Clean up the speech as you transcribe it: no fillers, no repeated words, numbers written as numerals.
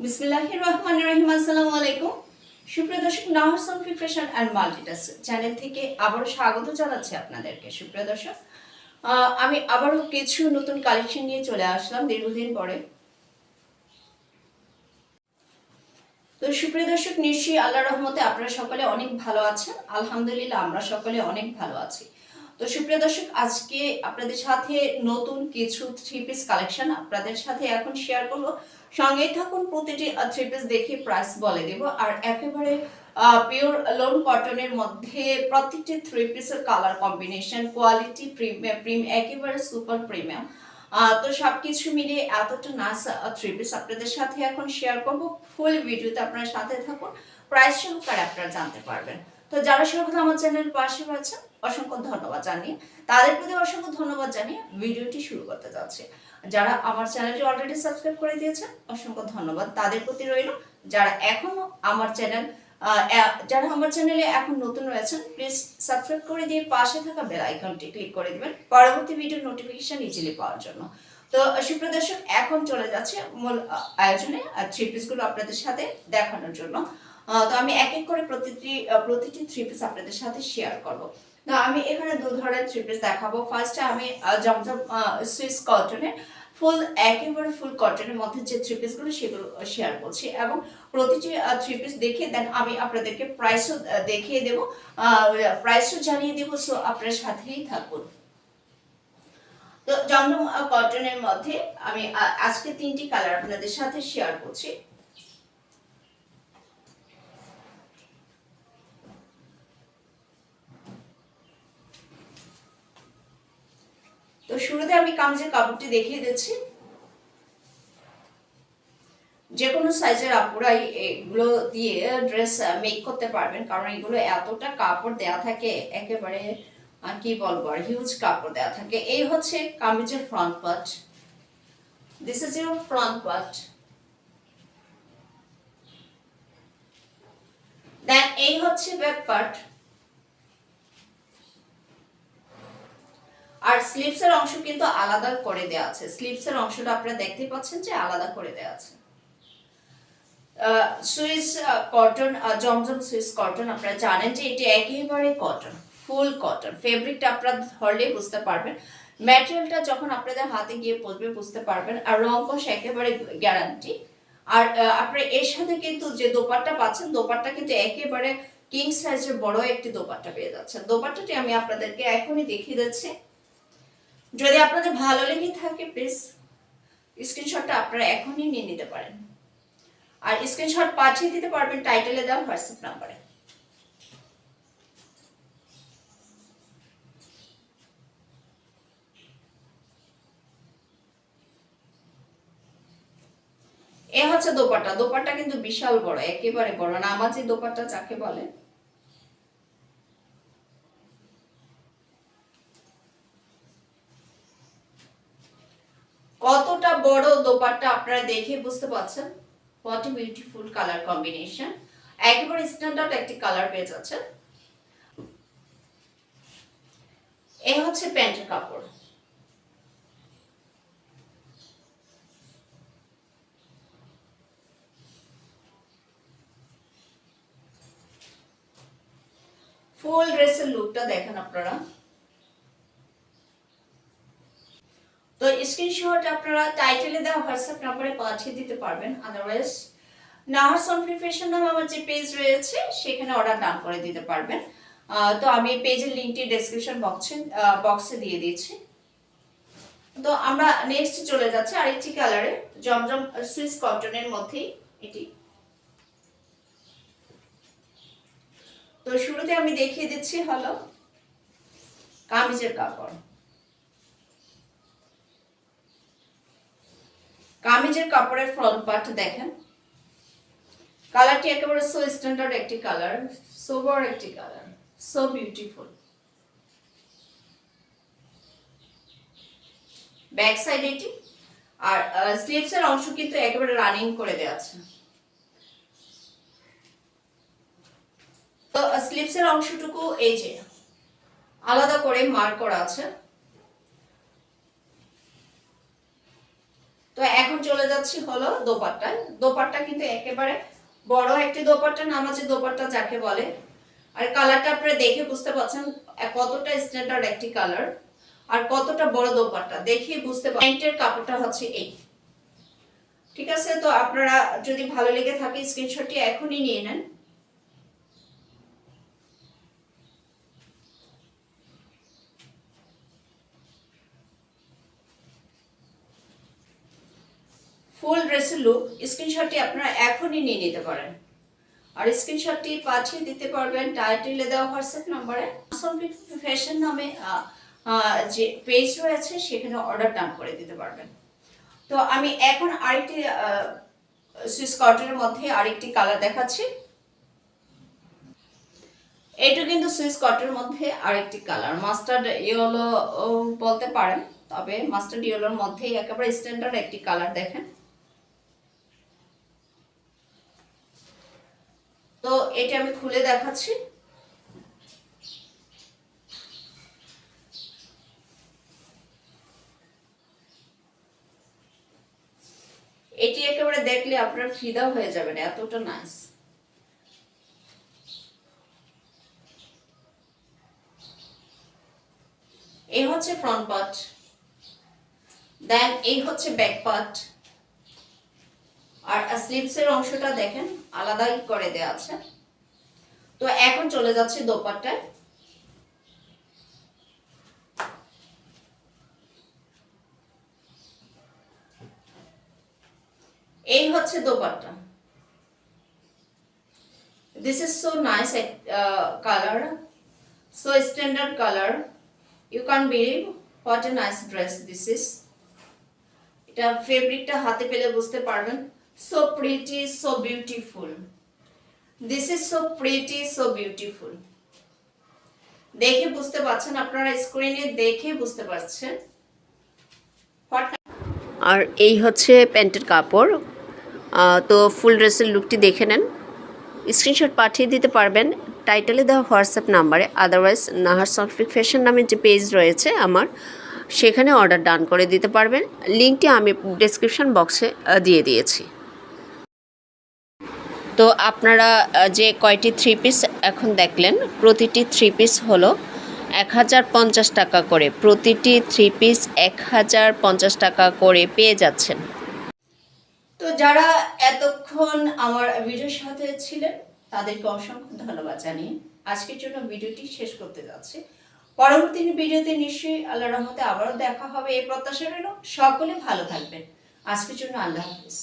বিসমিল্লাহির রহমানির রহিম। আসসালামু আলাইকুম। সুপ্রিয় দর্শক, নাহরসন প্রিপারেশন অ্যান্ড মাল্টিটাস্ক চ্যানেল থেকে আবারও স্বাগত জানাচ্ছি আপনাদেরকে। সুপ্রিয় দর্শক, আমি আবারও কিছু নতুন কালেকশন নিয়ে চলে আসলাম দীর্ঘদিন পরে। তো সুপ্রিয় দর্শক, নিশ্চয়ই আল্লাহর রহমতে আপনারা সকলে অনেক ভালো আছেন। আলহামদুলিল্লাহ, আমরা সকলে অনেক ভালো আছি। তো সুপ্রিয় দর্শক, আজকে আপনাদের সাথে নতুন কিছু থ্রি পিস কালেকশন আপনাদের সাথে এখন শেয়ার করব। সঙ্গেই থাকুন, প্রতিটি থ্রি পিস দেখে প্রাইস বলে দেব। আর একেবারে পিওর লোন কটনের মধ্যে প্রত্যেকটি থ্রি পিসের কালার কম্বিনেশন, কোয়ালিটি প্রিমিয়াম, একেবারে সুপার প্রিমিয়াম। তো সবকিছু মিলিয়ে এতটা নাইস থ্রি পিস আপনাদের সাথে এখন শেয়ার করব। ফুল ভিডিওতে আপনার সাথে থাকুন, প্রাইস সহকারে আপনারা জানতে পারবেন। তো যারা সর্বদা আমার চ্যানেল পাশে রয়েছে, অসংখ্য ধন্যবাদ জানিয়ে, তাদের প্রতি অসংখ্য ধন্যবাদ জানিয়ে ভিডিওটি শুরু করতে যাচ্ছে। যারা আমার চ্যানেলটি অলরেডি সাবস্ক্রাইব করে দিয়েছেন, অসংখ্য ধন্যবাদ তাদের প্রতি রইল। যারা এখনো আমার চ্যানেলে এখন নতুন রয়েছেন, প্লিজ সাবস্ক্রাইব করে দিয়ে পাশে থাকা বেল আইকনটি ক্লিক করে দিবেন পরবর্তী ভিডিওর নোটিফিকেশন ইজিলি পাওয়ার জন্য। তো সুপ্রিয় দর্শক, এখন চলে যাচ্ছে মূল আয়োজনে থ্রি পিসগুলো আপনাদের সাথে দেখানোর জন্য। তো আমি এক এক করে প্রতিটি থ্রি পিস আপনাদের সাথে শেয়ার করব। তো আমি এখানে দু ধরনের থ্রি পিস দেখাবো। ফার্স্টে আমি জমজম সুইস কটনের একেবারে ফুল কটনের মধ্যে যে থ্রি পিসগুলো সেগুলো শেয়ার করছি, এবং প্রতিটি থ্রি পিস দেখে দেন আমি আপনাদেরকে প্রাইসও দেখিয়ে দেব, প্রাইসও জানিয়ে দেব। সো আপনার সাথেই থাকুন। তো জমজম কটনের মধ্যে আমি আজকে তিনটি কালার আপনাদের সাথে শেয়ার করছি। তো শুরুতে আমি কামিজের কাপড়টি দেখিয়ে দিচ্ছি। যে কোনো সাইজের আপুরাই এগুলো দিয়ে ড্রেস মেক করতে পারবেন, কারণ এগুলো এতটা কাপড় দেয়া থাকে, একেবারে কি বলবো আর, হিউজ কাপড় দেয়া থাকে। এই হচ্ছে কামিজের front part, this is your front part. Then এই হচ্ছে ব্যাক পার্ট। আর স্লিভস এর অংশ কিন্তু আলাদা করে দেয়া আছে। স্লিভস এর অংশটা আপনারা দেখতে পাচ্ছেন যে আলাদা করে দেয়া আছে। সুইস কটন, জমজম সুইস কটন, আপনারা জানেন যে এটি একেবারে কটন, ফুল কটন। ফেব্রিকটা আপনারা ধরলে বুঝতে পারবেন, ম্যাটেরিয়ালটা যখন আপনাদের হাতে গিয়ে পৌঁছবে বুঝতে পারবেন। আর রং কষ একেবারে গ্যারান্টি। আর আপনারা এর সাথে কিন্তু যে দোপাট্টা পাচ্ছেন, দোপাট্টা কিন্তু একেবারে কিং সাইজের বড় একটি দোপাট্টা পেয়ে যাচ্ছেন। দোপাট্টাটি আমি আপনাদেরকে এখনই দেখিয়ে দিচ্ছি। যদি আপনাদের ভালো লেগে থাকে, প্লিজ স্ক্রিনশটটা আপনারা এখনই নিয়ে নিতে পারেন। আর স্ক্রিনশট পাঠিয়ে দিতে পারবেন টাইটেলে দেওয়া হোয়াটসঅ্যাপ নাম্বারে। এ হচ্ছে দোপাট্টা। দোপাট্টা কিন্তু বিশাল বড়, একেবারে বড়, নামাজি দোপাট্টা যাকে বলে। কতটা বড় দোপাট্টা আপনারা দেখে বুঝতে পারছেন। What a beautiful colour combination, একেবারে স্ট্যান্ডার্ড একটি কালার পেয়ে যাচ্ছেন। এ হচ্ছে প্যান্টের কাপড়। ফুল ড্রেসের লুকটা দেখেন আপনারা। তো স্ক্রিনশট আপনারা টাইটেলে দেওয়া হোয়াটসঅ্যাপ নাম্বারে পাঠিয়ে দিতে পারবেন। আদারওয়াইজ নাহরসন প্রিপারেশন নামে আমার যে পেজ রয়েছে সেখানে অর্ডার ডান করে দিতে পারবেন। তো আমি পেজের লিংকটি ডেসক্রিপশন বক্সে দিয়ে দিয়েছি। তো আমরা নেক্সট চলে যাচ্ছি আরেকটি কালারে, জমজম সুইস কটনের মধ্যেই এটি। তো শুরুতে আমি দেখিয়ে দিচ্ছি হলো কামিজের কাপড়। কামিজের কাপড়ের ফ্রন্ট পার্ট দেখেন। কালারটি একেবারে সো স্ট্যান্ডার্ড একটি কালার, সোবার একটি colour, so beautiful. Back side এটি। আর স্লিভস এর অংশ কিন্তু একেবারে রানিং করে দেওয়া আছে। তো স্লিভস এর অংশটুকু এই যে আলাদা করে মার্ক করা আছে। তো এখন চলে যাচ্ছি হলো দোপাট্টায়। দোপাট্টা কিন্তু একেবারে বড় একটি দোপাট্টা, নামাজি দোপাট্টা যাকে বলে। আর কালারটা আপনারা দেখে বুঝতে পারছেন কতটা স্ট্যান্ডার্ড একটি কালার আর কতটা বড় দোপাট্টা, দেখে বুঝতে পারছেন। প্যান্টের কাপড়টা হচ্ছে এই, ঠিক আছে। তো আপনারা যদি ভালো লেগে থাকে স্ক্রিনশটটি এখনই নিয়ে নেন। ফুল ড্রেসের লুক স্ক্রিনশটটি আপনারা এখনই নিয়ে নিতে পারেন। আর স্ক্রিনশটটি পাঠিয়ে দিতে পারবেন টাইটেলে দেওয়া হোয়াটসঅ্যাপ নম্বরে। ফ্যাশন নামে যে পেজ রয়েছে সেখানে অর্ডার ডান করে দিতে পারবেন। তো আমি এখন আরেকটি সুইস কটনের মধ্যে আরেকটি কালার দেখাচ্ছি। এইটা কিন্তু সুইস কটনের মধ্যে আরেকটি কালার, মাস্টার্ড ইয়েলো বলতে পারেন, তবে মাস্টার্ড ইয়েলোর মধ্যেই একেবারে স্ট্যান্ডার্ড একটি কালার দেখেন। তো এটা আমি খুলে দেখাচ্ছি। এটি একেবারে দেখলে আপনার ফিদা হয়ে যাবেন, এতটা নাইস। এই হচ্ছে ফ্রন্ট পার্ট, দেন এই হচ্ছে ব্যাক পার্ট। আর স্লিভসের অংশটা দেখেন আলাদাই করে দেওয়া আছে। তো এখন চলে যাচ্ছে দোপাট্টায়। এই হচ্ছে dupatta. This is so nice colour, so standard colour. You can believe what a nice dress this is. এটা ফেব্রিকটা হাতে পেলে বুঝতে পারবেন। So pretty, so beautiful. This is so pretty, so beautiful. দেখে বুঝতে পারছেন, আপনারা স্ক্রিনে দেখে বুঝতে পারছেন। আর এই হচ্ছে প্যান্টের কাপড়। তো ফুল ড্রেসের লুকটি দেখে নেন, স্ক্রিনশট পাঠিয়ে দিতে পারবেন টাইটেলে দেওয়া হোয়াটসঅ্যাপ নাম্বারে। আদারওয়াইজ নাহার সানফিক ফ্যাশন নামে যে পেজ রয়েছে আমার, সেখানে অর্ডার ডান করে দিতে পারবেন। লিঙ্কটি আমি ডেসক্রিপশন বক্সে দিয়ে দিয়েছি। তো আপনারা যে কয়টি থ্রি পিস এখন দেখলেন, প্রতিটি থ্রি পিস হলো 1050 টাকা করে, প্রতিটি থ্রি পিস 1050 টাকা করে পেয়ে যাচ্ছেন। তো যারা এতক্ষণ আমার ভিডিওর সাথে ছিলেন তাদেরকে অসংখ্য ধন্যবাদ জানিয়ে আজকের জন্য ভিডিওটি শেষ করতে যাচ্ছি। পরবর্তী ভিডিওতে নিশ্চয়ই আল্লাহর রহমতে আবারও দেখা হবে এই প্রত্যাশা রইল। সকলে ভালো থাকবেন। আজকের জন্য আল্লাহ হাফিজ।